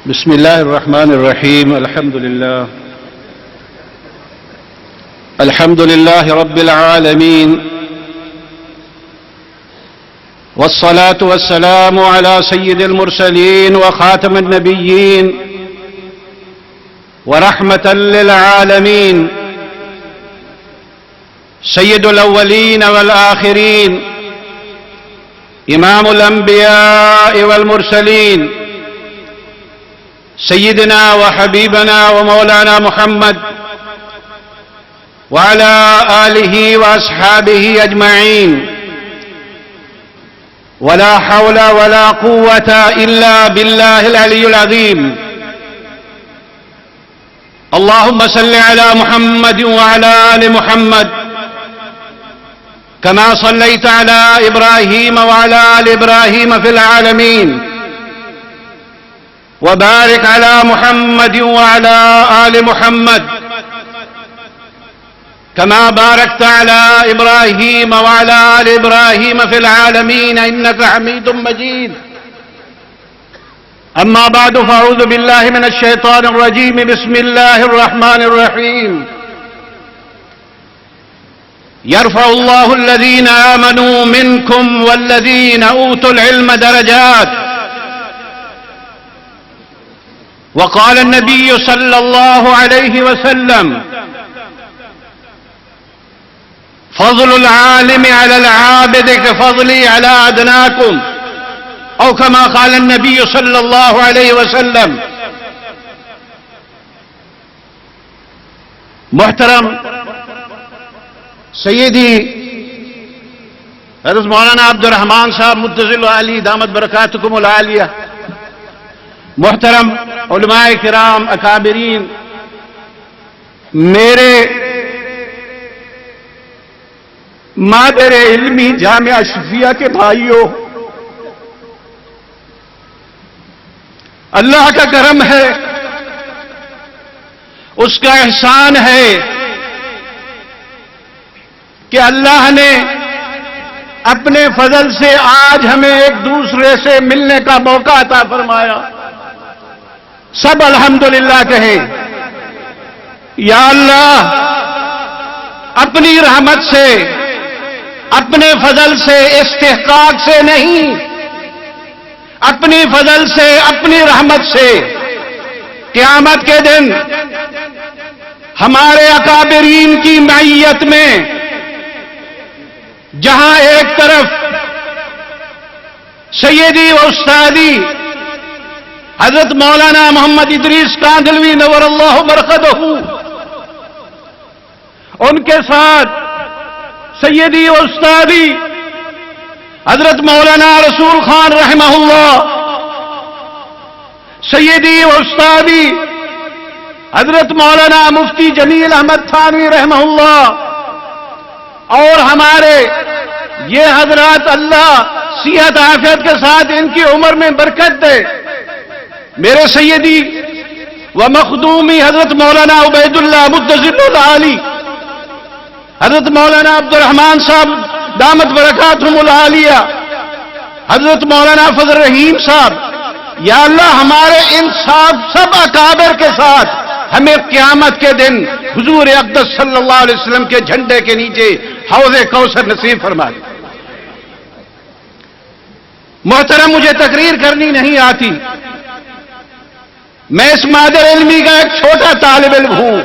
بسم الله الرحمن الرحيم. الحمد لله رب العالمين، والصلاة والسلام على سيد المرسلين وخاتم النبيين ورحمة للعالمين، سيد الأولين والآخرين، إمام الأنبياء والمرسلين، سيدنا وحبيبنا ومولانا محمد وعلى آله وأصحابه أجمعين، ولا حول ولا قوة إلا بالله العلي العظيم. اللهم صل على محمد وعلى آل محمد كما صليت على إبراهيم وعلى آل إبراهيم في العالمين، وبارك على محمد وعلى آل محمد كما باركت على إبراهيم وعلى آل إبراهيم في العالمين إنك حميد مجيد. أما بعد، فأعوذ بالله من الشيطان الرجيم. بسم الله الرحمن الرحيم. يرفع الله الذين آمنوا منكم والذين أوتوا العلم درجات. وقال النبي صلى الله عليه وسلم: فضل العالم على العابد كفضلي على أدناكم، أو كما قال النبي صلى الله عليه وسلم. محترم سیدی حضرت مولانا عبد الرحمان صاحب متزل علی دامت برکاتکم العالیہ، محترم علماء کرام اکابرین، میرے مادر علمی جامعہ اشرفیہ کے بھائیوں، اللہ کا کرم ہے، اس کا احسان ہے کہ اللہ نے اپنے فضل سے آج ہمیں ایک دوسرے سے ملنے کا موقع عطا فرمایا. سب الحمدللہ کہیں. یا اللہ، اپنی رحمت سے، اپنے فضل سے، استحقاق سے نہیں، اپنی فضل سے، اپنی رحمت سے قیامت کے دن ہمارے اکابرین کی معیت میں، جہاں ایک طرف سیدی و استادی حضرت مولانا محمد ادریس کاندھلوی نور اللہ مرقدہ، ان کے ساتھ سیدی و استادی حضرت مولانا رسول خان رحمہ اللہ، سیدی و استادی حضرت مولانا مفتی جمیل احمد تھانوی رحمہ اللہ، اور ہمارے یہ حضرات اللہ صحت عافیت کے ساتھ ان کی عمر میں برکت دے. میرے سیدی و مخدومی حضرت مولانا عبید اللہ متزل العالی، حضرت مولانا عبد الرحمان صاحب دامت برکاتہم العالیہ، حضرت مولانا فضل رحیم صاحب، یا اللہ ہمارے ان سب اکابر کے ساتھ ہمیں قیامت کے دن حضور اقدس صلی اللہ علیہ وسلم کے جھنڈے کے نیچے حوض کوثر نصیب فرما دے. محترم، مجھے تقریر کرنی نہیں آتی، میں اس مادر علمی کا ایک چھوٹا طالب علم ہوں.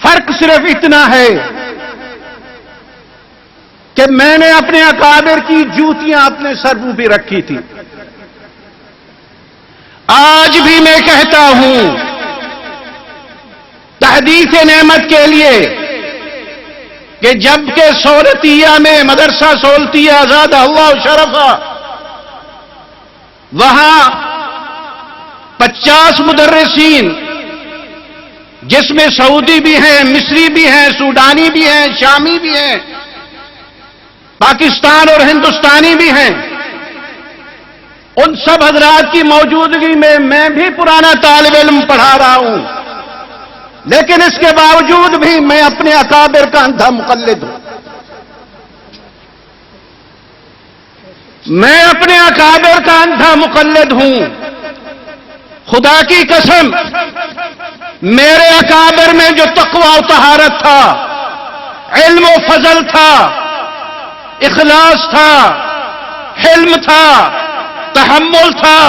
فرق صرف اتنا ہے کہ میں نے اپنے اکابر کی جوتیاں اپنے سر پہ رکھی تھی. آج بھی میں کہتا ہوں تحدیث نعمت کے لیے کہ جب کہ سولتیہ میں مدرسہ سولتیہ زادہ اللہ شرفا، وہاں 50 مدرسین، جس میں سعودی بھی ہیں، مصری بھی ہیں، سوڈانی بھی ہیں، شامی بھی ہیں، پاکستان اور ہندوستانی بھی ہیں، ان سب حضرات کی موجودگی میں میں بھی پرانا طالب علم پڑھا رہا ہوں، لیکن اس کے باوجود بھی میں اپنے اکابر کا اندھا مقلد ہوں. میں اپنے اکابر کا اندھا مقلد ہوں. خدا کی قسم میرے اکابر میں جو تقوی و طہارت تھا، علم و فضل تھا، اخلاص تھا، حلم تھا، تحمل تھا،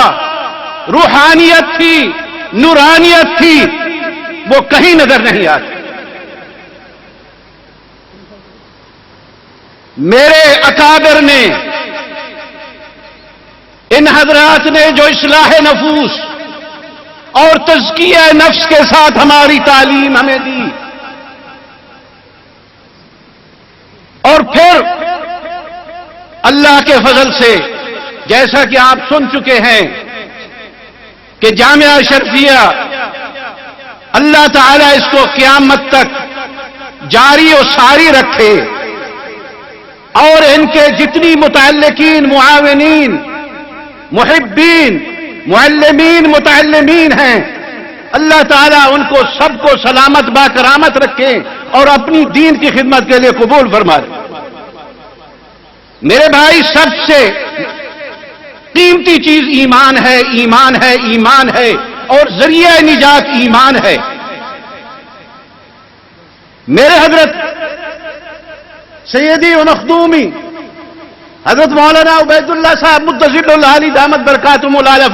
روحانیت تھی، نورانیت تھی، وہ کہیں نظر نہیں آتی۔ میرے اکابر نے، ان حضرات نے جو اصلاح نفوس اور تزکیہ نفس کے ساتھ ہماری تعلیم ہمیں دی، اور پھر اللہ کے فضل سے جیسا کہ آپ سن چکے ہیں کہ جامعہ شرفیہ اللہ تعالیٰ اس کو قیامت تک جاری و ساری رکھے، اور ان کے جتنی متعلقین، معاونین، محبین، معلمین، متعلمین ہیں، اللہ تعالیٰ ان کو سب کو سلامت با کرامت رکھے اور اپنی دین کی خدمت کے لیے قبول فرمائے۔ میرے بھائی، سب سے قیمتی چیز ایمان ہے، ایمان ہے، ایمان ہے، اور ذریعہ نجات ایمان ہے۔ میرے حضرت سیدی و مخدومی حضرت مولانا عبید اللہ صاحب متضل العالی دامت برکاتہم العالیہ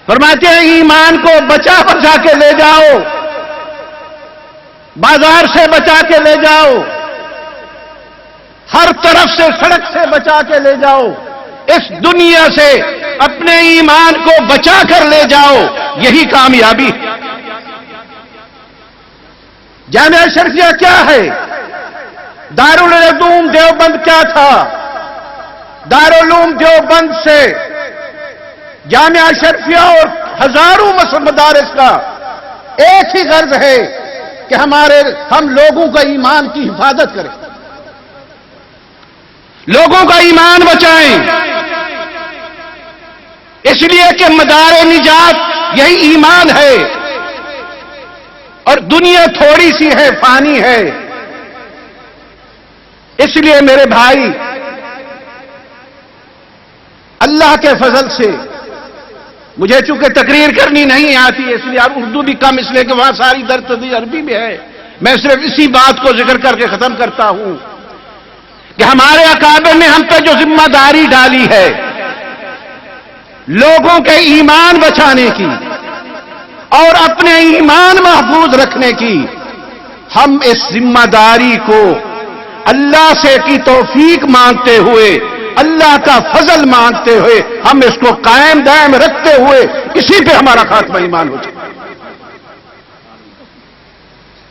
فرماتے ہیں ایمان کو بچا بچا کے لے جاؤ، بازار سے بچا کے لے جاؤ، ہر طرف سے، سڑک سے بچا کے لے جاؤ، اس دنیا سے اپنے ایمان کو بچا کر لے جاؤ، یہی کامیابی ہے۔ جامعہ شرفیہ کیا ہے؟ دارالعلوم دیوبند کیا تھا؟ دارالعلوم دیوبند سے جامعہ شرفیہ اور ہزاروں مدارس کا ایک ہی غرض ہے کہ ہم لوگوں کا ایمان کی حفاظت کریں، لوگوں کا ایمان بچائیں، اس لیے کہ مدار نجات یہی ایمان ہے، اور دنیا تھوڑی سی ہے، فانی ہے۔ اس لیے میرے بھائی، اللہ کے فضل سے مجھے چونکہ تقریر کرنی نہیں آتی، اس لیے اب اردو بھی کم، اس لیے کہ وہاں ساری درس عربی میں ہے، میں صرف اسی بات کو ذکر کر کے ختم کرتا ہوں کہ ہمارے اکابر نے ہم پہ جو ذمہ داری ڈالی ہے لوگوں کے ایمان بچانے کی اور اپنے ایمان محفوظ رکھنے کی، ہم اس ذمہ داری کو اللہ سے کی توفیق مانگتے ہوئے، اللہ کا فضل مانگتے ہوئے، ہم اس کو قائم دائم رکھتے ہوئے اسی پہ ہمارا خاتمہ ایمان ہو جائے۔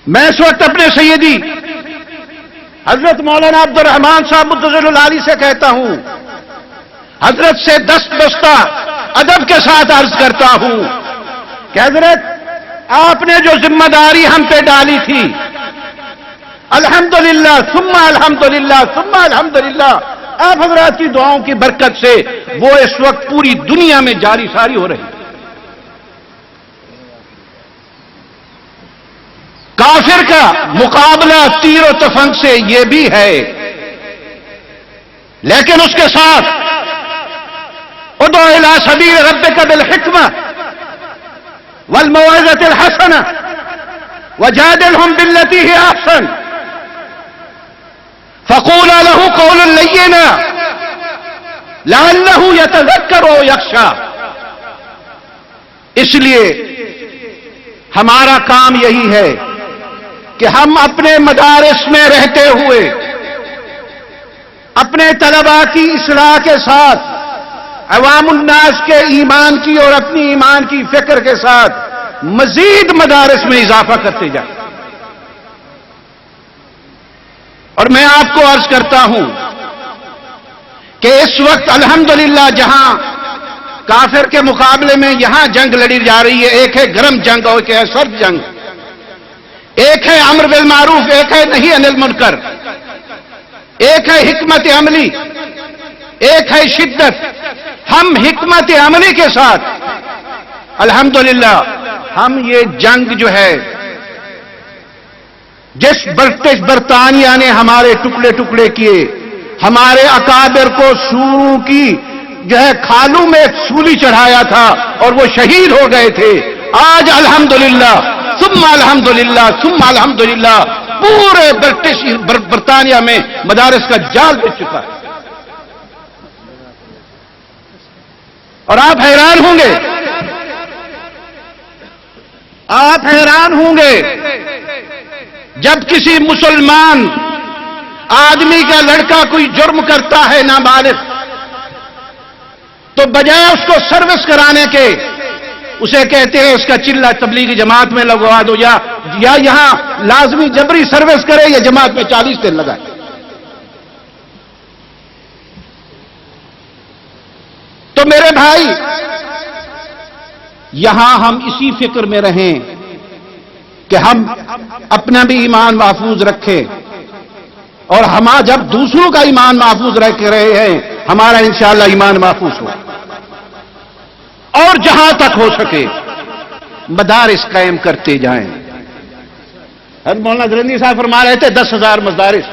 میں اس وقت اپنے سیدی حضرت مولانا عبد الرحمان صاحب متضل العالی سے کہتا ہوں، حضرت سے دستہ ادب کے ساتھ عرض کرتا ہوں کہ حضرت، آپ نے جو ذمہ داری ہم پہ ڈالی تھی، الحمدللہ ثم الحمدللہ ثم الحمدللہ، آپ حضرات کی دعاؤں کی برکت سے وہ اس وقت پوری دنیا میں جاری ساری ہو رہی ہے۔ کافر کا مقابلہ تیر و تفنگ سے یہ بھی ہے، لیکن اس کے ساتھ ادعو الی سبیل ربک بالحکمہ والموعظۃ الحسنہ وجادلہم باللتی ہی احسن فقولا له قولا لینا لعلہ یتذکر او یخشی۔ اس لیے ہمارا کام یہی ہے کہ ہم اپنے مدارس میں رہتے ہوئے اپنے طلباء کی اصلاح کے ساتھ عوام الناس کے ایمان کی اور اپنی ایمان کی فکر کے ساتھ مزید مدارس میں اضافہ کرتے جائیں۔ اور میں آپ کو عرض کرتا ہوں کہ اس وقت الحمدللہ جہاں کافر کے مقابلے میں یہاں جنگ لڑی جا رہی ہے، ایک ہے گرم جنگ اور ایک ہے سرد جنگ، ایک ہے امر بالمعروف، ایک ہے نہی عن المنکر، ایک ہے حکمت عملی، ایک ہے شدت۔ ہم حکمت عملی کے ساتھ الحمدللہ ہم یہ جنگ جو ہے، جس برٹش برطانیہ نے ہمارے ٹکڑے ٹکڑے کیے، ہمارے اکابر کو سوروں کی جو ہے کھالو میں ایک سولی چڑھایا تھا اور وہ شہید ہو گئے تھے. آج الحمدللہ ثم الحمدللہ ثم الحمدللہ پورے برطانیہ میں مدارس کا جال بچ چکا ہے. اور آپ حیران ہوں گے، آپ حیران ہوں گے جب کسی مسلمان آدمی کا لڑکا کوئی جرم کرتا ہے نابالغ، تو بجائے اس کو سروس کرانے کے اسے کہتے ہیں اس کا چلہ تبلیغی جماعت میں لگوا دو، یا یہاں لازمی جبری سروس کرے یا جماعت میں 40 دن لگائے. تو میرے بھائی یہاں ہم اسی فکر میں رہیں کہ ہم اپنا بھی ایمان محفوظ رکھیں، اور ہم جب دوسروں کا ایمان محفوظ رکھ رہے ہیں ہمارا انشاءاللہ ایمان محفوظ ہو. اور جہاں تک ہو سکے مدارس قائم کرتے جائیں. حضرت مولانا درندی صاحب فرما رہے تھے 10,000 مدارس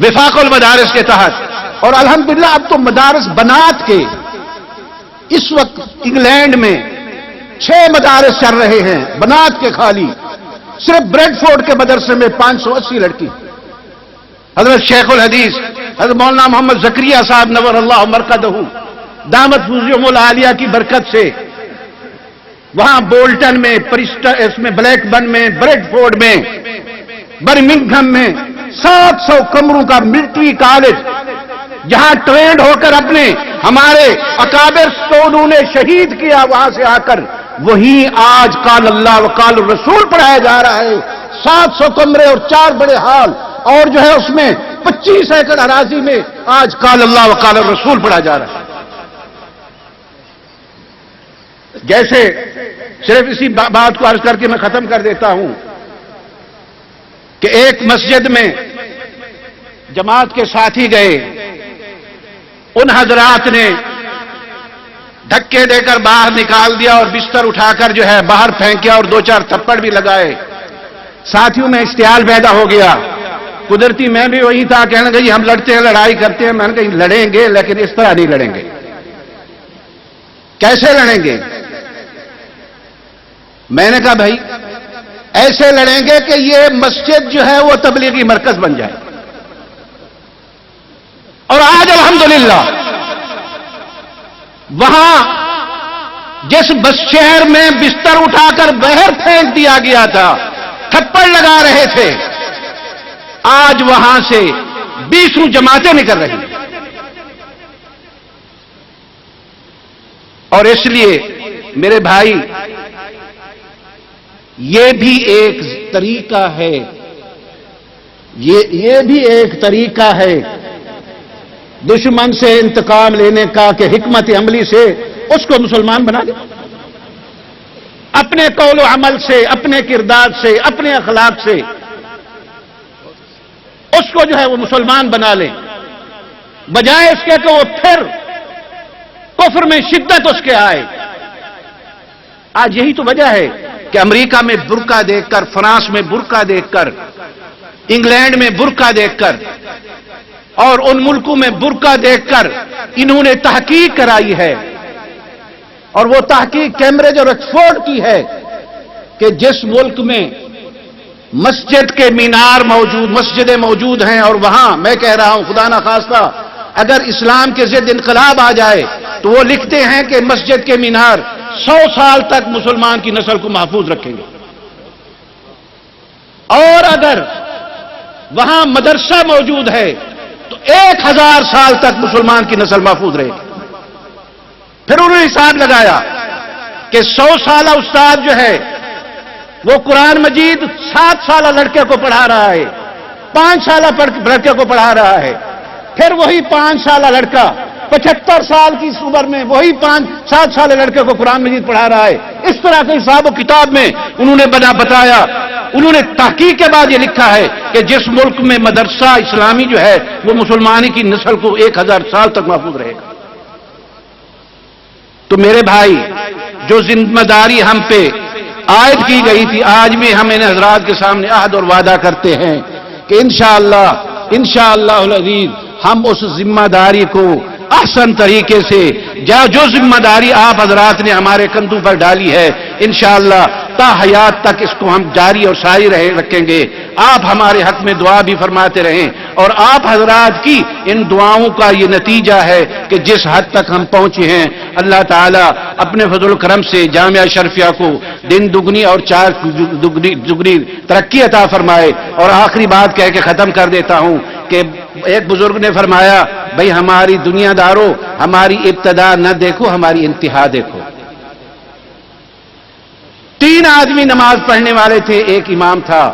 وفاق المدارس کے تحت، اور الحمدللہ اب تو مدارس بنات کے اس وقت انگلینڈ میں 6 مدارس چل رہے ہیں بنات کے خالی. صرف بریڈ فورڈ کے مدرسے میں 580 لڑکی. حضرت شیخ الحدیث حضرت مولانا محمد زکریا صاحب نور اللہ مرقدہ دامت فوزیہم العالیہ کی برکت سے وہاں بولٹن میں، اس میں بلیک بن میں، بریڈ فورڈ میں، برمنگھم میں 700 کمروں کا ملٹری کالج، جہاں ٹرینڈ ہو کر اپنے ہمارے اکابر کو انہوں نے شہید کیا، وہاں سے آ کر وہی آج قال اللہ و قال الرسول پڑھایا جا رہا ہے. 700 کمرے اور 4 بڑے ہال، اور جو ہے اس میں 25 ایکڑ اراضی میں آج قال اللہ و قال الرسول پڑھا جا رہا ہے. جیسے صرف اسی بات کو عرض کر کے میں ختم کر دیتا ہوں کہ ایک مسجد میں جماعت کے ساتھی گئے، ان حضرات نے دھکے دے کر باہر نکال دیا اور بستر اٹھا کر جو ہے باہر پھینکیا اور 2-4 تھپڑ بھی لگائے. ساتھیوں میں اشتعال پیدا ہو گیا. قدرتی میں بھی وہی تھا، کہنے لگا ہم لڑتے ہیں، لڑائی کرتے ہیں. میں نے کہا لڑیں گے لیکن اس طرح نہیں لڑیں گے. کیسے لڑیں گے؟ میں نے کہا بھائی ایسے لڑیں گے کہ یہ مسجد جو ہے وہ تبلیغی مرکز بن جائے. اور آج الحمدللہ وہاں جس بس شہر میں بستر اٹھا کر باہر پھینک دیا گیا تھا، تھپڑ لگا رہے تھے، آج وہاں سے 20 جماعتیں نکل رہی ہیں. اور اس لیے میرے بھائی یہ بھی ایک طریقہ ہے، یہ بھی ایک طریقہ ہے دشمن سے انتقام لینے کا کہ حکمت عملی سے اس کو مسلمان بنا دے. اپنے قول و عمل سے، اپنے کردار سے، اپنے اخلاق سے اس کو جو ہے وہ مسلمان بنا لیں، بجائے اس کے کہ وہ پھر کفر میں شدت اس کے آئے. آج یہی تو وجہ ہے کہ امریکہ میں برقع دیکھ کر، فرانس میں برقع دیکھ کر، انگلینڈ میں برقع دیکھ کر اور ان ملکوں میں برقع دیکھ کر انہوں نے تحقیق کرائی ہے. اور وہ تحقیق کیمبرج اور آکسفورڈ کی ہے کہ جس ملک میں مسجد کے مینار موجود، مسجدیں موجود ہیں، اور وہاں میں کہہ رہا ہوں خدا نخواستہ اگر اسلام کے ضد انقلاب آ جائے تو وہ لکھتے ہیں کہ مسجد کے مینار 100 سال تک مسلمان کی نسل کو محفوظ رکھیں گے. اور اگر وہاں مدرسہ موجود ہے تو 1000 سال تک مسلمان کی نسل محفوظ رہے گی. پھر انہوں نے حساب لگایا کہ 100 سالہ استاد جو ہے وہ قرآن مجید 7 سالہ لڑکے کو پڑھا رہا ہے، 5 سالہ لڑکے کو پڑھا رہا ہے. پھر وہی 5 سالہ لڑکا 75 سال کی عمر میں وہی 7 سالہ لڑکے کو قرآن مجید پڑھا رہا ہے. اس طرح کے حساب و کتاب میں انہوں نے بتایا. انہوں نے تحقیق کے بعد یہ لکھا ہے کہ جس ملک میں مدرسہ اسلامی جو ہے وہ مسلمانی کی نسل کو 1000 سال تک محفوظ رہے گا. تو میرے بھائی جو ذمہ داری ہم پہ عائد کی گئی تھی، آج بھی ہم ان حضرات کے سامنے عہد اور وعدہ کرتے ہیں کہ انشاءاللہ العزیز ہم اس ذمہ داری کو احسن طریقے سے جو ذمہ داری آپ حضرات نے ہمارے کندھوں پر ڈالی ہے انشاءاللہ تا حیات تک اس کو ہم جاری اور ساری رکھیں گے. آپ ہمارے حق میں دعا بھی فرماتے رہیں, اور آپ حضرات کی ان دعاؤں کا یہ نتیجہ ہے کہ جس حد تک ہم پہنچے ہیں اللہ تعالیٰ اپنے فضل و کرم سے جامعہ اشرفیہ کو دن دگنی اور چار دگنی ترقی عطا فرمائے. اور آخری بات کہہ کے ختم کر دیتا ہوں کہ ایک بزرگ نے فرمایا, بھئی ہماری دنیا داروں ہماری ابتدا نہ دیکھو, ہماری انتہا دیکھو. 3 آدمی نماز پڑھنے والے تھے, ایک امام تھا,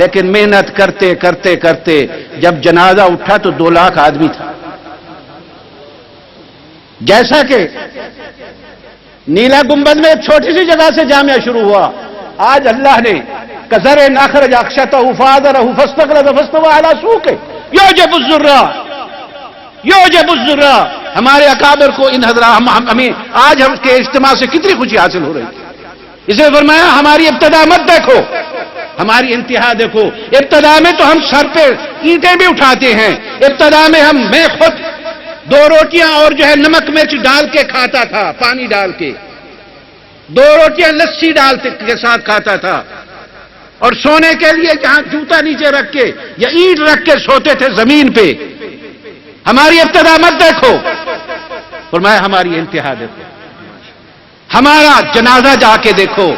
لیکن محنت کرتے کرتے کرتے جب جنازہ اٹھا تو 2 لاکھ آدمی تھا. جیسا کہ نیلا گنبد میں ایک چھوٹی سی جگہ سے جامعہ شروع ہوا, آج اللہ نے کزر ناخرج اخشتہ فادرہ فاستغلظ فاستوى علی سوقہ یعجب الزراع یعجب الزراع. ہمارے اکابر کو ان حضرات ہمیں آج ہم کے اجتماع سے کتنی خوشی حاصل ہو رہی ہے. اس نے فرمایا ہماری ابتدا مت دیکھو, ہماری انتہا دیکھو. ابتدا میں تو ہم سر پہ اینٹیں بھی اٹھاتے ہیں. ابتدا میں میں خود 2 روٹیاں اور جو ہے نمک مرچ ڈال کے کھاتا تھا, پانی ڈال کے 2 روٹیاں لسی ڈال کے ساتھ کھاتا تھا, اور سونے کے لیے جہاں جوتا نیچے رکھ کے یا اینٹ رکھ کے سوتے تھے زمین پہ. ہماری ابتدا مت دیکھو, فرمایا ہماری انتہا دیکھو. ہمارا جنازہ جا کے دیکھو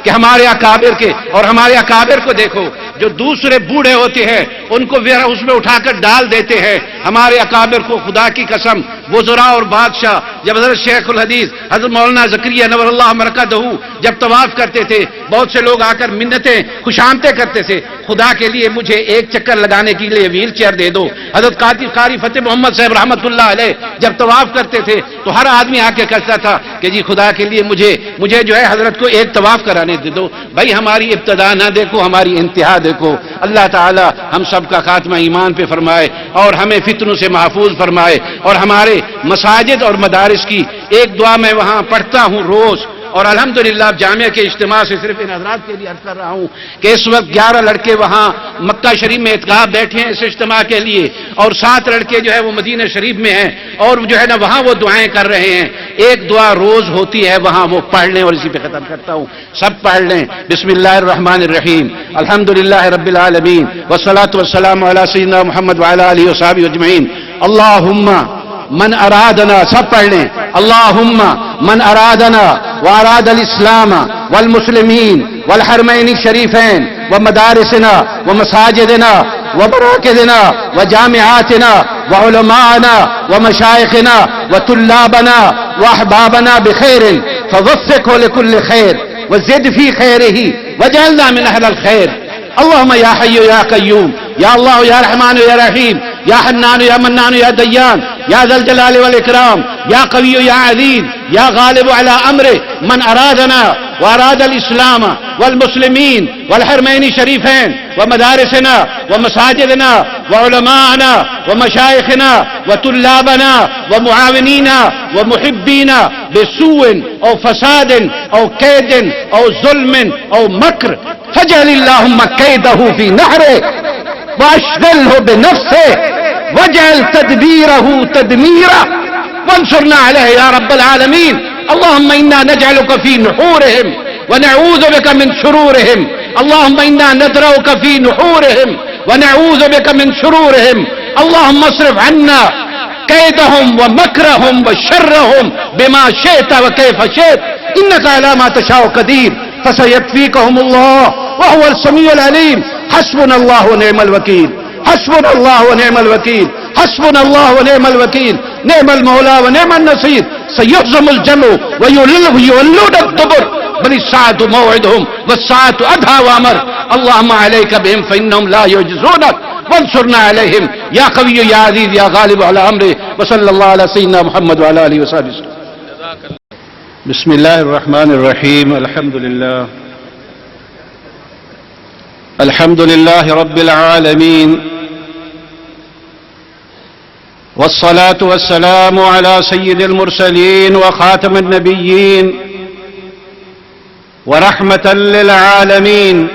کہ ہمارے اکابر کے, اور ہمارے اکابر کو دیکھو جو دوسرے بوڑھے ہوتے ہیں ان کو اس میں اٹھا کر ڈال دیتے ہیں. ہمارے اکابر کو خدا کی قسم وزراء اور بادشاہ, جب حضرت شیخ الحدیث حضرت مولانا زکریا نور اللہ مرکزہ جب طواف کرتے تھے, بہت سے لوگ آ کر منتیں خوشامدیں کرتے تھے, خدا کے لیے مجھے ایک چکر لگانے کے لیے ویل چیئر دے دو. حضرت قاری فتح محمد صاحب رحمت اللہ علیہ جب طواف کرتے تھے تو ہر آدمی آ کے کہتا تھا کہ جی خدا کے لیے مجھے جو ہے حضرت کو ایک طواف کرانے دے دو. بھائی ہماری ابتدا نہ دیکھو, ہماری انتہا دیکھو. اللہ تعالی ہم سب کا خاتمہ ایمان پہ فرمائے اور ہمیں فتنوں سے محفوظ فرمائے. اور ہمارے مساجد اور مدارس کی ایک دعا میں وہاں پڑھتا ہوں روز, اور الحمدللہ جامعہ کے اجتماع سے صرف ان حضرات کے لیے عرض کر رہا ہوں کہ اس وقت 11 لڑکے وہاں مکہ شریف میں اعتکاف بیٹھے ہیں اس اجتماع کے لیے, اور 7 لڑکے جو ہے وہ مدینہ شریف میں ہیں, اور جو ہے نا وہاں وہ دعائیں کر رہے ہیں. ایک دعا روز ہوتی ہے وہاں, وہ پڑھ لیں, اور اسی پہ ختم کرتا ہوں, سب پڑھ لیں. بسم اللہ الرحمن الرحیم, الحمدللہ رب العالمین, والصلاة والسلام علی سیدنا محمد وعلی آلہ وصحبہ اجمعین. اللہم من ارادنا, سب پڑھ لیں, اللہم من ارادنا واراد الاسلام والمسلمین والحرمین الشریفین ومدارسنا ومساجدنا ومراکزنا وجامعاتنا وعلماءنا ومشائخنا وطلابنا واحبابنا بخیر فوفقه لكل خیر وزد في خیره وجعلنا من اهل الخیر. اللهم یا حی یا قیوم, یا اللہ یا رحمان یا رحیم, یا حنان یا منان یا دیان, یا ذا الجلال والاکرام, یا قوی یا عزیز, یا غالب علی امر من ارادنا واراد الاسلام والمسلمین والحرمین الشریفین ومدارسنا ومساجدنا وعلماءنا ومشائخنا وطلابنا ومعاونینا ومحبینا بسوء او فساد او قید او ظلم او مکر فجعل اللهم كيده في نحره واشغله بنفسه واجعل تدبيره تدميرا وانصرنا عليه يا رب العالمين. اللهم إنا نجعلك في نحورهم ونعوذ بك من شرورهم. اللهم إنا ندرأك في نحورهم ونعوذ بك من شرورهم. اللهم اصرف عنا كيدهم ومكرهم وشرهم بما شئت وكيف شئت إنك على ما تشاء قدير. فسيكفيكهم الله وهو السميع العليم. حسبنا الله ونعم الوكيل, حسبنا الله ونعم الوكيل, حسبنا الله ونعم الوكيل, نعم المولى ونعم النصير. سيهزم الجمع ويولون الدبر بل الساعة موعدهم والساعة أدهى وأمر. اللهم عليك بهم فإنهم لا يعجزونك وانصرنا عليهم يا قوي يا عزيز يا غالب على أمره. وصلى الله على سيدنا محمد وعلى آله وصحبه وسلم. بسم الله الرحمن الرحيم. الحمد لله رب العالمين, والصلاة والسلام على سيد المرسلين وخاتم النبيين ورحمة للعالمين,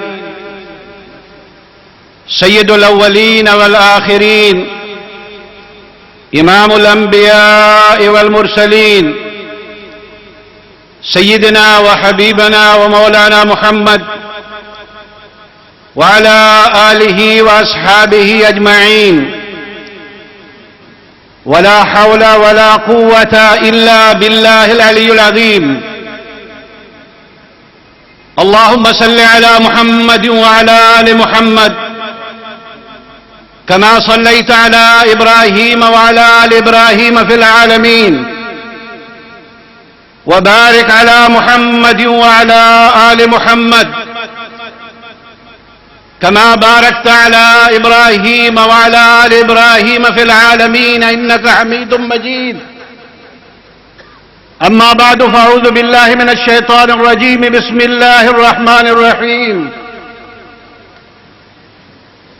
سيد الأولين والآخرين, إمام الأنبياء والمرسلين سيدنا وحبيبنا ومولانا محمد وعلى آله وأصحابه أجمعين، ولا حول ولا قوة إلا بالله العلي العظيم. اللهم صل على محمد وعلى آل محمد كما صليت على إبراهيم وعلى آل إبراهيم في العالمين، وبارك على محمد وعلى آل محمد كما باركت على إبراهيم وعلى آل إبراهيم في العالمين إنك حميد مجيد. أما بعد، فأعوذ بالله من الشيطان الرجيم. بسم الله الرحمن الرحيم.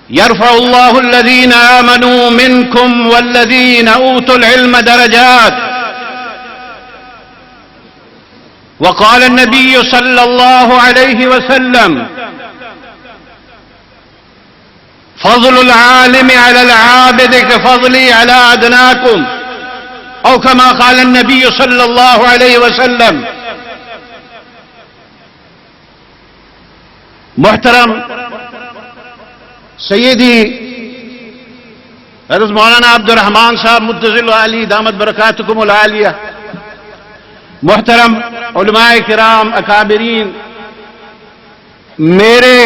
يرفع الله الذين آمنوا منكم والذين أوتوا العلم درجات. وقال النبي صلى الله عليه وسلم: فضل العالم على العابد كفضلي على أدناكم، أو كما قال النبي صلى الله عليه وسلم. محترم سیدی حضرت مولانا عبد الرحمان صاحب متضل علی دامت برکاتکم العالیہ، محترم علماء کرام اکابرین، میرے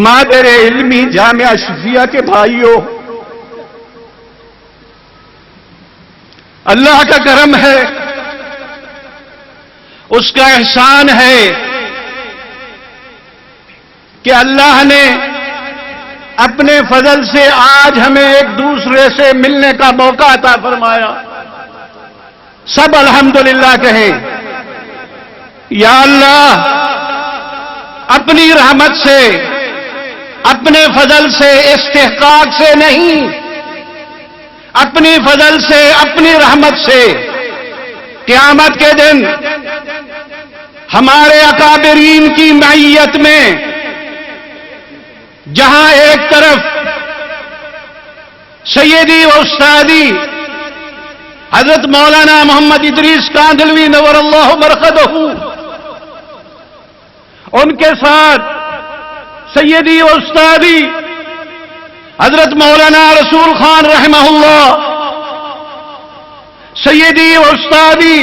مادر علمی جامعہ شفیہ کے بھائیوں، اللہ کا کرم ہے، اس کا احسان ہے کہ اللہ نے اپنے فضل سے آج ہمیں ایک دوسرے سے ملنے کا موقع عطا فرمایا. سب الحمدللہ کہیں. یا اللہ، اپنی رحمت سے، اپنے فضل سے، استحقاق سے نہیں، اپنی فضل سے، اپنی رحمت سے قیامت کے دن ہمارے اکابرین کی معیت میں، جہاں ایک طرف سیدی و استادی حضرت مولانا محمد ادریس کاندھلوی نور اللہ مرقدہ، ان کے ساتھ سیدی و استادی حضرت مولانا رسول خان رحمہ اللہ، سیدی و استادی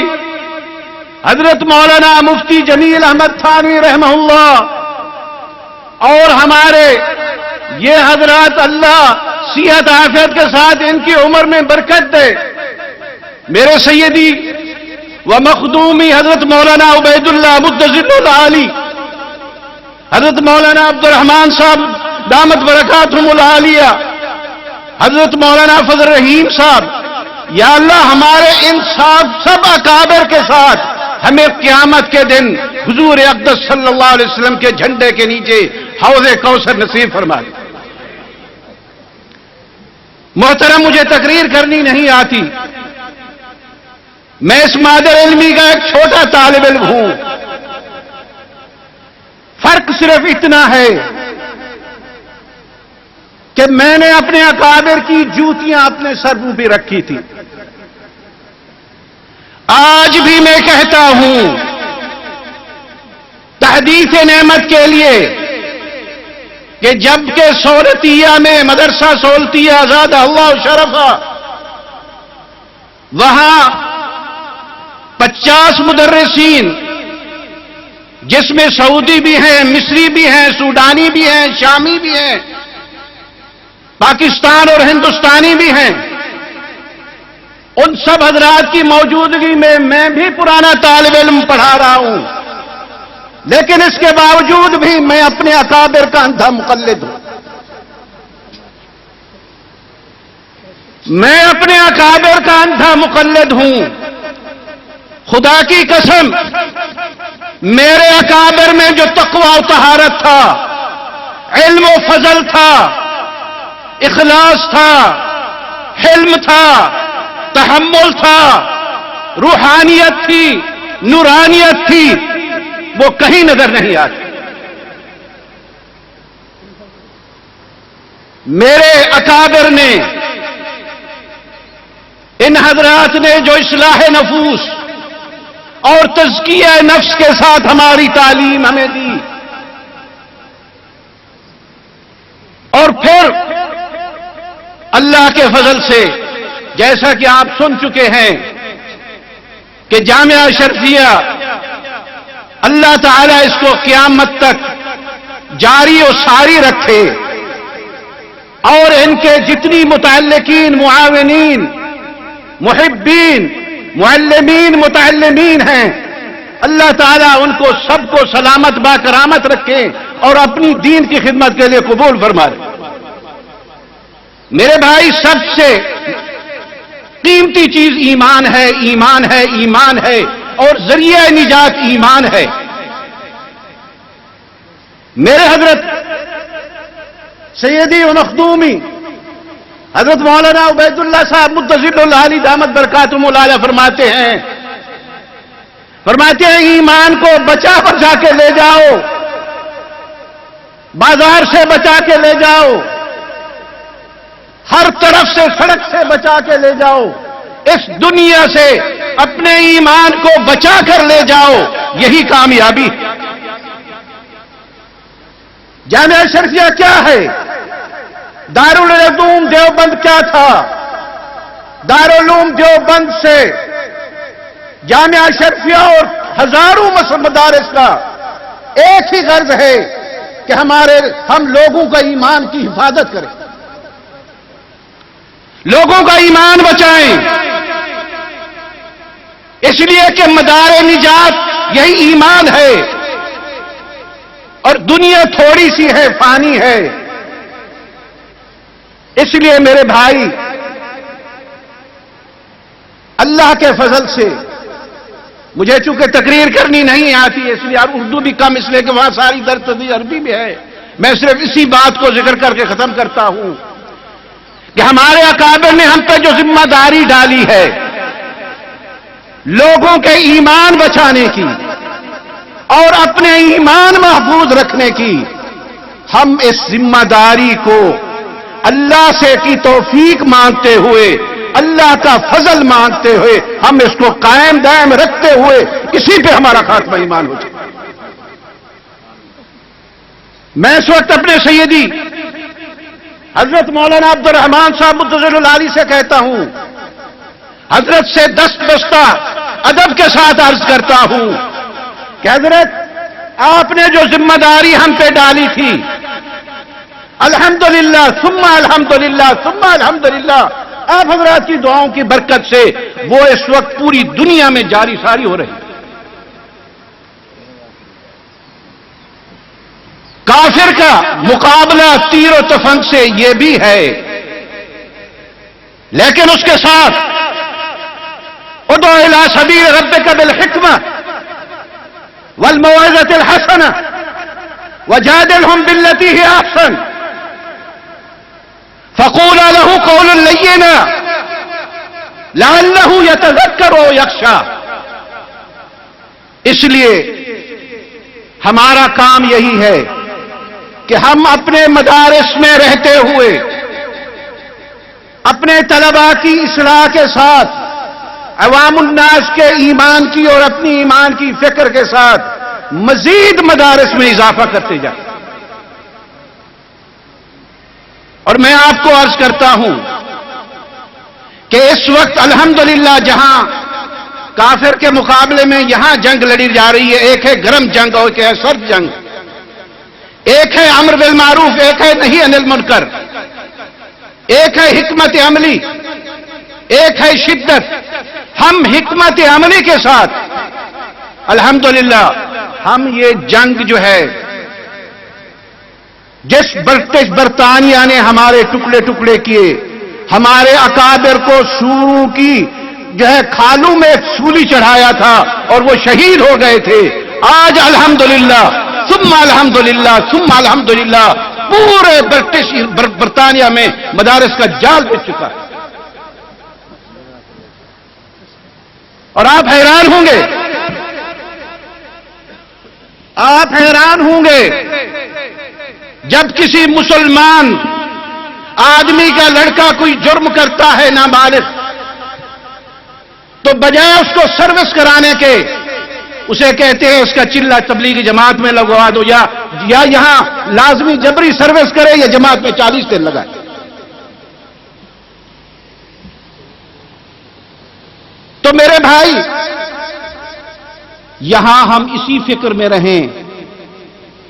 حضرت مولانا مفتی جمیل احمد تھانوی رحمہ اللہ، اور ہمارے یہ حضرات اللہ صحت عافیت کے ساتھ ان کی عمر میں برکت دے. میرے سیدی و مخدومی حضرت مولانا عبید اللہ متضل العالی، حضرت مولانا عبد الرحمان صاحب دامت برکاتہم العالیہ، حضرت مولانا فضل رحیم صاحب، یا اللہ ہمارے ان سب اکابر کے ساتھ ہمیں قیامت کے دن حضور اقدس صلی اللہ علیہ وسلم کے جھنڈے کے نیچے حوض کوثر نصیب فرما دے. محترم، مجھے تقریر کرنی نہیں آتی، میں اس مادر علمی کا ایک چھوٹا طالب علم ہوں. فرق صرف اتنا ہے کہ میں نے اپنے اکابر کی جوتیاں اپنے سر پہ رکھی تھی. آج بھی میں کہتا ہوں تحدیث نعمت کے لیے کہ جب کہ سولتیہ میں مدرسہ سولتیہ آزاد اللہ شرفا، وہاں 50 مدرسین، جس میں سعودی بھی ہیں، مصری بھی ہیں، سوڈانی بھی ہیں، شامی بھی ہیں، پاکستان اور ہندوستانی بھی ہیں، ان سب حضرات کی موجودگی میں میں بھی پرانا طالب علم پڑھا رہا ہوں، لیکن اس کے باوجود بھی میں اپنے اکابر کا اندھا مقلد ہوں. میں اپنے اکابر کا اندھا مقلد ہوں. خدا کی قسم، میرے اکابر میں جو تقوی و طہارت تھا، علم و فضل تھا، اخلاص تھا، حلم تھا، تحمل تھا، روحانیت تھی، نورانیت تھی، وہ کہیں نظر نہیں آتی. میرے اکابر نے، ان حضرات نے جو اصلاح نفوس اور تزکیہ نفس کے ساتھ ہماری تعلیم ہمیں دی، اور پھر اللہ کے فضل سے جیسا کہ آپ سن چکے ہیں کہ جامعہ اشرفیہ اللہ تعالیٰ اس کو قیامت تک جاری و ساری رکھے، اور ان کے جتنی متعلقین، معاونین، محبین، معلمین، متعلمین ہیں، اللہ تعالیٰ ان کو سب کو سلامت با کرامت رکھے اور اپنی دین کی خدمت کے لیے قبول فرمائے۔ میرے بھائی، سب سے قیمتی چیز ایمان ہے، ایمان ہے، ایمان ہے، اور ذریعہ نجات ایمان ہے۔ میرے حضرت سیدی و مخدومی حضرت مولانا عبید اللہ صاحب متصل العالی دامت برکاتہم العالیہ فرماتے ہیں ایمان کو بچا بچا کے لے جاؤ، بازار سے بچا کے لے جاؤ، ہر طرف سے، سڑک سے بچا کے لے جاؤ، اس دنیا سے اپنے ایمان کو بچا کر لے جاؤ، یہی کامیابی ہے۔ جامعہ اشرفیہ کیا ہے؟ دارالعلوم دیوبند کیا تھا؟ دارالعلوم دیوبند سے جامعہ اشرفیہ اور ہزاروں مدارس کا ایک ہی غرض ہے کہ ہم لوگوں کا ایمان کی حفاظت کریں، لوگوں کا ایمان بچائیں، اس لیے کہ مدار نجات یہی ایمان ہے، اور دنیا تھوڑی سی ہے، فانی ہے۔ اس لیے میرے بھائی، اللہ کے فضل سے مجھے چونکہ تقریر کرنی نہیں آتی ہے، اس لیے اردو بھی کم، اس لیے کہ وہاں ساری درد عربی بھی ہے، میں صرف اسی بات کو ذکر کر کے ختم کرتا ہوں کہ ہمارے اکابر نے ہم پہ جو ذمہ داری ڈالی ہے لوگوں کے ایمان بچانے کی اور اپنے ایمان محفوظ رکھنے کی، ہم اس ذمہ داری کو اللہ سے کی توفیق مانگتے ہوئے، اللہ کا فضل مانگتے ہوئے، ہم اس کو قائم دائم رکھتے ہوئے اسی پہ ہمارا خاتمہ ایمان ہو جائے۔ میں اس وقت اپنے سیدی حضرت مولانا عبد الرحمان صاحب متصل العالی سے کہتا ہوں، حضرت سے دست بستہ ادب کے ساتھ عرض کرتا ہوں کہ حضرت، آپ نے جو ذمہ داری ہم پہ ڈالی تھی، الحمدللہ ثم الحمدللہ ثم الحمدللہ، آپ حضرات کی دعاؤں کی برکت سے وہ اس وقت پوری دنیا میں جاری ساری ہو رہی ہے۔ کافر کا مقابلہ تیر و تفنگ سے یہ بھی ہے، لیکن اس کے ساتھ ادعو الی سبیل ربک بالحکمہ والموعظۃ الحسنہ وجادلہم باللتی ہی احسن فقولا له قولا لینا لعلہ یتذکر او یخشی۔ اس لیے ہمارا کام یہی ہے کہ ہم اپنے مدارس میں رہتے ہوئے اپنے طلباء کی اصلاح کے ساتھ عوام الناس کے ایمان کی اور اپنی ایمان کی فکر کے ساتھ مزید مدارس میں اضافہ کرتے جائیں۔ اور میں آپ کو عرض کرتا ہوں کہ اس وقت الحمدللہ جہاں کافر کے مقابلے میں یہاں جنگ لڑی جا رہی ہے، ایک ہے گرم جنگ اور ایک ہے سرد جنگ، ایک ہے امر بالمعروف، ایک ہے نہی عن المنکر، ایک ہے حکمت عملی، ایک ہے شدت۔ ہم حکمت عملی کے ساتھ الحمدللہ ہم یہ جنگ جو ہے، جس برٹش برطانیہ نے ہمارے ٹکڑے ٹکڑے کیے، ہمارے اکابر کو سوروں کی جو ہے کھالوں میں سولی چڑھایا تھا اور وہ شہید ہو گئے تھے، آج الحمدللہ ثم الحمدللہ ثم الحمدللہ پورے برٹش برطانیہ میں مدارس کا جال بچ چکا ہے۔ اور آپ حیران ہوں گے، آپ حیران ہوں گے جب کسی مسلمان آدمی کا لڑکا کوئی جرم کرتا ہے نابالغ، تو بجائے اس کو سروس کرانے کے اسے کہتے ہیں اس کا چلہ تبلیغی جماعت میں لگوا دو، یا یہاں لازمی جبری سروس کرے یا جماعت میں 40 دن لگائے۔ تو میرے بھائی، یہاں ہم اسی فکر میں رہیں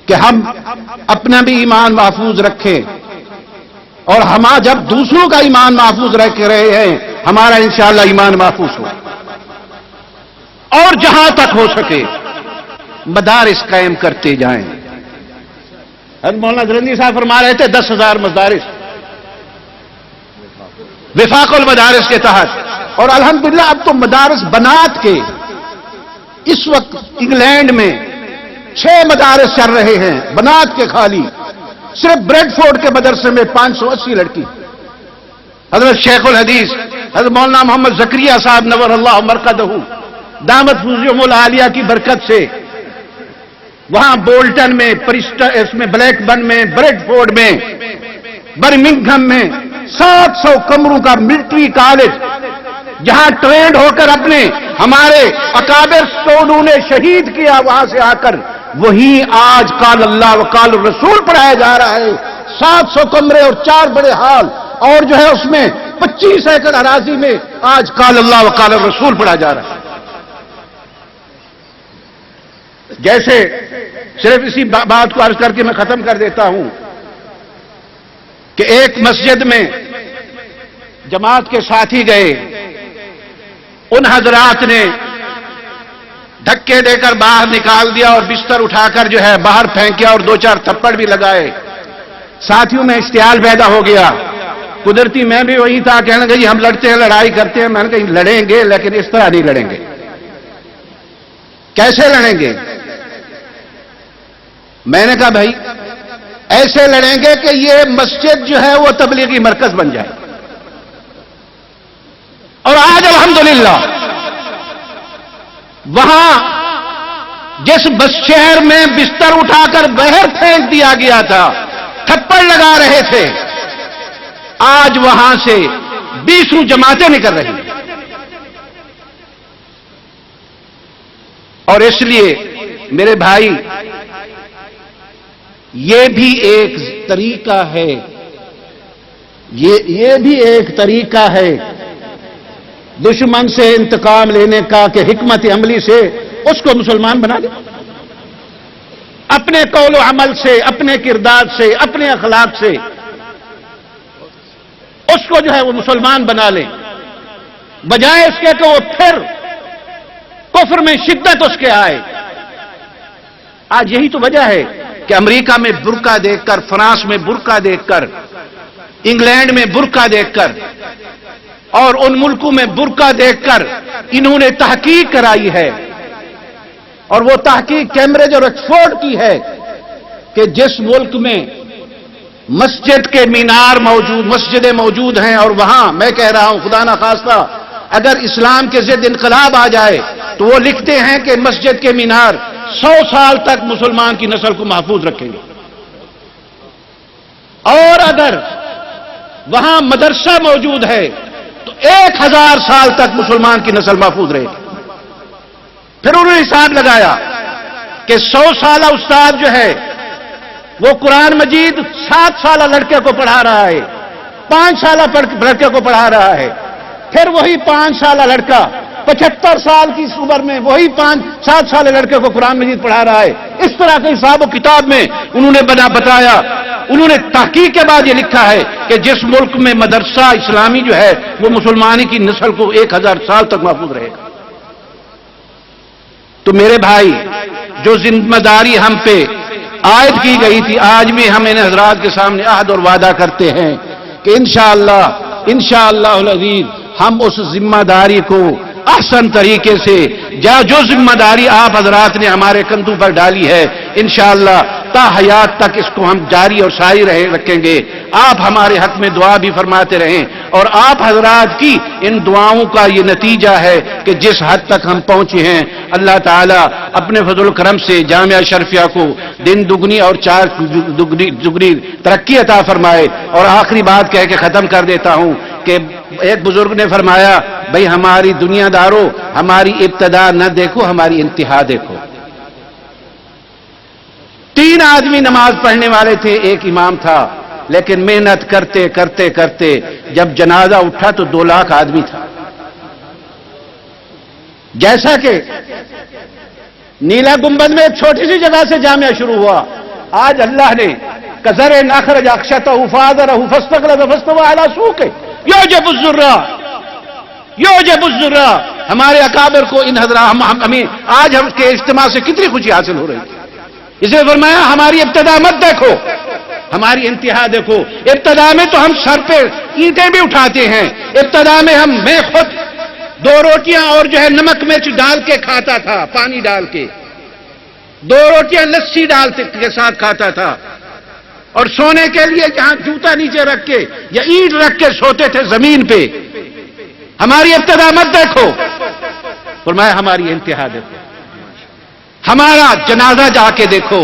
کہ ہم اپنا بھی ایمان محفوظ رکھیں، اور ہم جب دوسروں کا ایمان محفوظ رکھ رہے ہیں ہمارا انشاءاللہ ایمان محفوظ ہو، اور جہاں تک ہو سکے مدارس قائم کرتے جائیں۔ حضرت مولانا درندی صاحب فرما رہے تھے 10,000 مدارس وفاق المدارس کے تحت، اور الحمدللہ اب تو مدارس بنات کے اس وقت انگلینڈ میں 6 مدارس چل رہے ہیں بنات کے، خالی صرف بریڈ فورڈ کے مدرسے میں 580 لڑکی۔ حضرت شیخ الحدیث حضرت مولانا محمد زکریا صاحب نور اللہ مرقدہ دامت فوزیہم العالیہ کی برکت سے وہاں بولٹن میں، اس میں بلیک برن میں، بریڈ فورڈ میں، برمنگھم میں 700 کمروں کا ملٹری کالج، جہاں ٹرینڈ ہو کر اپنے ہمارے اکابر سونوں نے شہید کیا، وہاں سے آ کر وہی آج قال اللہ و قال الرسول پڑھایا جا رہا ہے۔ 700 کمرے اور 4 بڑے ہال، اور جو ہے اس میں 25 ایکڑ اراضی میں آج قال اللہ و قال الرسول پڑھا جا رہا ہے۔ جیسے صرف اسی بات کو عرض کر کے میں ختم کر دیتا ہوں کہ ایک مسجد میں جماعت کے ساتھی گئے، ان حضرات نے دھکے دے کر باہر نکال دیا اور بستر اٹھا کر جو ہے باہر پھینکیا اور 2-4 تھپڑ بھی لگائے۔ ساتھیوں میں اشتعال پیدا ہو گیا، قدرتی میں بھی وہی تھا، کہنے لگا جی ہم لڑتے ہیں، لڑائی کرتے ہیں۔ میں نے کہا لڑیں گے لیکن اس طرح نہیں لڑیں گے۔ کیسے لڑیں گے؟ میں نے کہا بھائی ایسے لڑیں گے کہ یہ مسجد جو ہے وہ تبلیغی مرکز بن جائے، اور آج الحمدللہ وہاں جس بس شہر میں بستر اٹھا کر باہر پھینک دیا گیا تھا، تھپڑ لگا رہے تھے، آج وہاں سے 20 جماعتیں نکل رہی ہیں۔ اور اس لیے میرے بھائی یہ بھی ایک طریقہ ہے، یہ بھی ایک طریقہ ہے دشمن سے انتقام لینے کا کہ حکمت عملی سے اس کو مسلمان بنا لے، اپنے قول و عمل سے، اپنے کردار سے، اپنے اخلاق سے اس کو جو ہے وہ مسلمان بنا لے، بجائے اس کے کہ وہ پھر کفر میں شدت اس کے آئے۔ آج یہی تو وجہ ہے کہ امریکہ میں برقع دیکھ کر، فرانس میں برقع دیکھ کر، انگلینڈ میں برقع دیکھ کر، اور ان ملکوں میں برقع دیکھ کر انہوں نے تحقیق کرائی ہے، اور وہ تحقیق کیمبرج اور آکسفورڈ کی ہے کہ جس ملک میں مسجد کے مینار موجود، مسجدیں موجود ہیں، اور وہاں میں کہہ رہا ہوں خدا نخواستہ اگر اسلام کے ضد انقلاب آ جائے تو وہ لکھتے ہیں کہ مسجد کے مینار 100 سال تک مسلمان کی نسل کو محفوظ رکھیں گے، اور اگر وہاں مدرسہ موجود ہے تو 1000 سال تک مسلمان کی نسل محفوظ رہے گی۔ پھر انہوں نے حساب لگایا کہ 100 سالہ استاد جو ہے وہ قرآن مجید 7 سالہ لڑکے کو پڑھا رہا ہے، 5 سالہ لڑکے کو پڑھا رہا ہے، پھر وہی 5 سالہ لڑکا 75 سال کی عمر میں وہی 7 سالے لڑکے کو قرآن مجید پڑھا رہا ہے۔ اس طرح کے حساب و کتاب میں انہوں نے بتایا، انہوں نے تحقیق کے بعد یہ لکھا ہے کہ جس ملک میں مدرسہ اسلامی جو ہے وہ مسلمانی کی نسل کو 1000 سال تک محفوظ رہے گا۔ تو میرے بھائی جو ذمہ داری ہم پہ عائد کی گئی تھی، آج بھی ہم ان حضرات کے سامنے عہد اور وعدہ کرتے ہیں کہ انشاءاللہ العزیز ہم اس ذمہ داری کو احسن طریقے سے جو ذمہ داری آپ حضرات نے ہمارے کندھوں پر ڈالی ہے، انشاءاللہ تا حیات تک اس کو ہم جاری اور ساری رکھیں گے. آپ ہمارے حق میں دعا بھی فرماتے رہیں, اور آپ حضرات کی ان دعاؤں کا یہ نتیجہ ہے کہ جس حد تک ہم پہنچے ہیں, اللہ تعالیٰ اپنے فضل و کرم سے جامعہ اشرفیہ کو دن دگنی اور چار دگنی ترقی عطا فرمائے. اور آخری بات کہہ کے ختم کر دیتا ہوں کہ ایک بزرگ نے فرمایا, بھئی ہماری دنیا داروں, ہماری ابتدا نہ دیکھو, ہماری انتہا دیکھو. 3 آدمی نماز پڑھنے والے تھے, ایک امام تھا, لیکن محنت کرتے کرتے کرتے جب جنازہ اٹھا تو 2 لاکھ آدمی تھا. جیسا کہ نیلا گنبد میں ایک چھوٹی سی جگہ سے جامعہ شروع ہوا, آج اللہ نے کزر نخرج اخشتہ فادرہ فاستغلظ فاستوى علی سوقہ یعجب الزراع. ہمارے اکابر کو ان حضرات ہمیں آج ہم کے اجتماع سے کتنی خوشی حاصل ہو رہی ہے. اس نے فرمایا ہماری ابتدا مت دیکھو, ہماری انتہا دیکھو. ابتدا میں تو ہم سر پہ اینٹیں بھی اٹھاتے ہیں. ابتدا میں میں خود 2 روٹیاں اور جو ہے نمک مرچ ڈال کے کھاتا تھا, پانی ڈال کے 2 روٹیاں لسی ڈال کے ساتھ کھاتا تھا, اور سونے کے لیے جہاں جوتا نیچے رکھ کے یا اینٹ رکھ کے سوتے تھے زمین پہ. ہماری ابتدا مت دیکھو, فرمایا ہماری انتہا دیکھو. ہمارا جنازہ جا کے دیکھو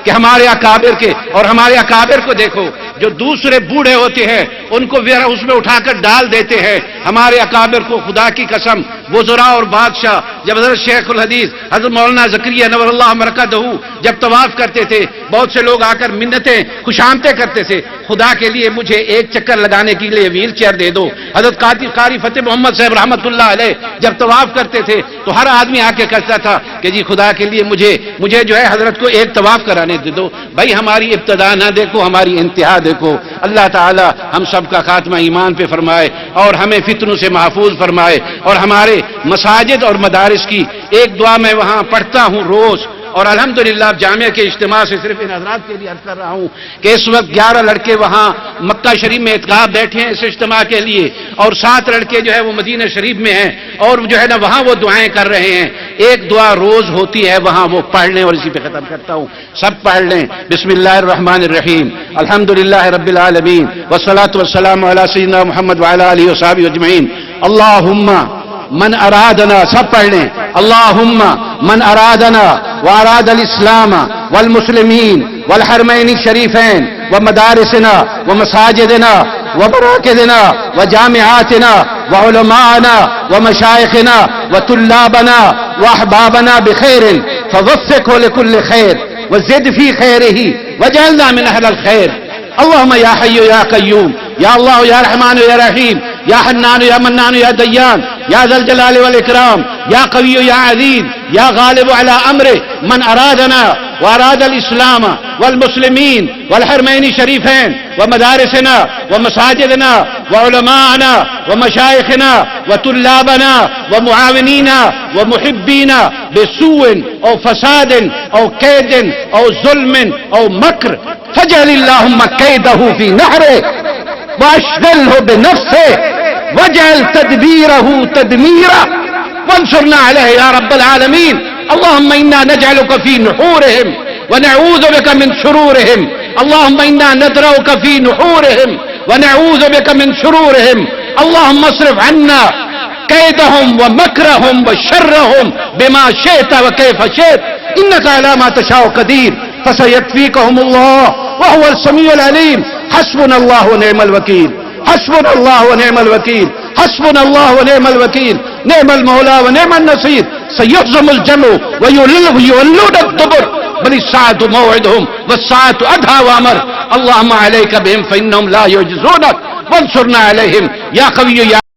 کہ ہمارے اکابر کے, اور ہمارے اکابر کو دیکھو جو دوسرے بوڑھے ہوتے ہیں ان کو اس میں اٹھا کر ڈال دیتے ہیں. ہمارے اکابر کو خدا کی قسم وزراء اور بادشاہ, جب حضرت شیخ الحدیث حضرت مولانا زکریا نور اللہ مرکزہ جب طواف کرتے تھے, بہت سے لوگ آ کر منتیں خوشامدیں کرتے تھے, خدا کے لیے مجھے ایک چکر لگانے کے لیے ویل چیئر دے دو. حضرت قاری فتح محمد صاحب رحمۃ اللہ علیہ جب طواف کرتے تھے تو ہر آدمی آ کے کہتا تھا کہ جی خدا کے لیے مجھے جو ہے حضرت کو ایک طواف کرانے دے دو. بھائی ہماری ابتدا نہ دیکھو, ہماری انتہا دیکھو. اللہ تعالی ہم سب کا خاتمہ ایمان پہ فرمائے, اور ہمیں فتنوں سے محفوظ فرمائے. اور ہمارے مساجد اور مدارس کی ایک دعا میں وہاں پڑھتا ہوں روز, اور الحمدللہ جامعہ کے اجتماع سے صرف ان حضرات کے لیے عرض کر رہا ہوں کہ اس وقت 11 لڑکے وہاں مکہ شریف میں اعتکاف بیٹھے ہیں اس اجتماع کے لیے, اور 7 لڑکے جو ہے وہ مدینہ شریف میں ہیں, اور جو ہے نا وہاں وہ دعائیں کر رہے ہیں. ایک دعا روز ہوتی ہے وہاں, وہ پڑھ لیں, اور اسی پہ ختم کرتا ہوں, سب پڑھ لیں. بسم اللہ الرحمن الرحیم, الحمدللہ رب العالمین, والصلاة والسلام علی سیدنا محمد وعلی آلہ وصحبہ اجمعین. اللہم من ارادنا, سب پڑھ لیں, اللہم من ارادنا واراد الاسلام والمسلمین والحرمین الشریفین ومدارسنا ومساجدنا ومراکزنا وجامعاتنا وعلماءنا ومشائخنا وطلابنا واحبابنا بخیر فوفقه لكل خیر وزد فی خیره وجعلنا من اہل الخیر. اللهم یا حی یا قیوم, یا اللہ یا رحمان یا رحیم, یا حنان یا منان یا دیان, یا ذا الجلال والاکرام, یا قوی یا عزیز, یا غالب علی امر من ارادنا واراد الاسلام والمسلمین والحرمین الشریفین ومدارسنا ومساجدنا وعلماءنا ومشائخنا وطلابنا ومعاونینا ومحبینا بسوء او فساد او قید او ظلم او مکر فجعل اللهم كيده في نحره واشغله بنفسه واجعل تدبيره تدميرا وانصرنا عليه يا رب العالمين. اللهم إنا نجعلك في نحورهم ونعوذ بك من شرورهم. اللهم إنا ندرأك في نحورهم ونعوذ بك من شرورهم. اللهم اصرف عنا كيدهم ومكرهم وشرهم بما شئت وكيف شئت إنك على ما تشاء قدير. فسيكفيكهم الله وهو السميع العليم. حسبنا الله ونعم الوكيل, حسبنا الله ونعم الوكيل, حسبنا الله ونعم الوكيل, نعم المولى ونعم النصير. سيهزم الجمع ويولون الدبر بل الساعة موعدهم والساعة أدهى وأمر. اللهم عليك بهم فإنهم لا يعجزونك وانصرنا عليهم يا قوي يا